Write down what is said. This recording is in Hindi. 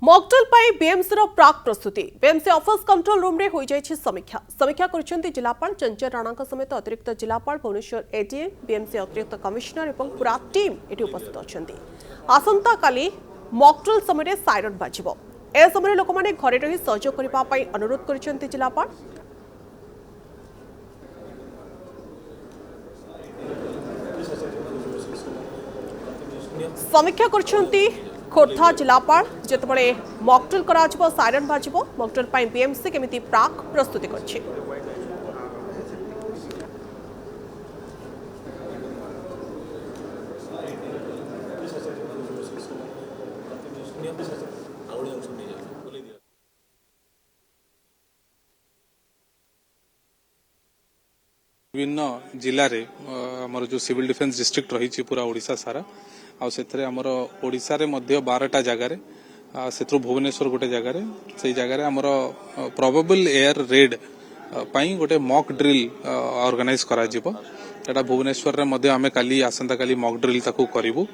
मॉकड्रिल पर बीएमसी प्राक प्रस्तुति बीएमसी ऑफिस कंट्रोल रूम रे होई जायछि समीक्षा करछन्ती जिलापाल चंचल राणा समेत अतिरिक्त जिलापाल भुवनेश्वर एडीएम बीएमसी अतिरिक्त कमिश्नर और पूरा टीम एटी उपस्थित अछन्ती। आसंता काली मॉकड्रिल समय साइरन बाजिबो ए समय लोक माने घरे रही सहयोग करबा पई अनुरोध करछन्ती जिलापाल। समीक्षा करछन्ती खोर्धा जिलापाल जितेबाला मॉकड्रिल करा साइरन बाजिबो मॉकड्रिल पई बीएमसी केमिति प्राक प्रस्तुति करछि। विभिन्न जिले में आमर जो सिविल डिफेन्स डिस्ट्रिक्ट रही पूरा ओडिशा सारा आमर ओडिशा रे मध्य 12टा जगार से भुवनेश्वर गोटे जगार से जगार आमर प्रोबेबल एयर रेड पाई गोटे मॉक ड्रिल ऑर्गेनाइज करा जिवो। एटा भुवनेश्वर रे मध्य आमे काली आसंता काली मॉक ड्रिल ताकू करिवु।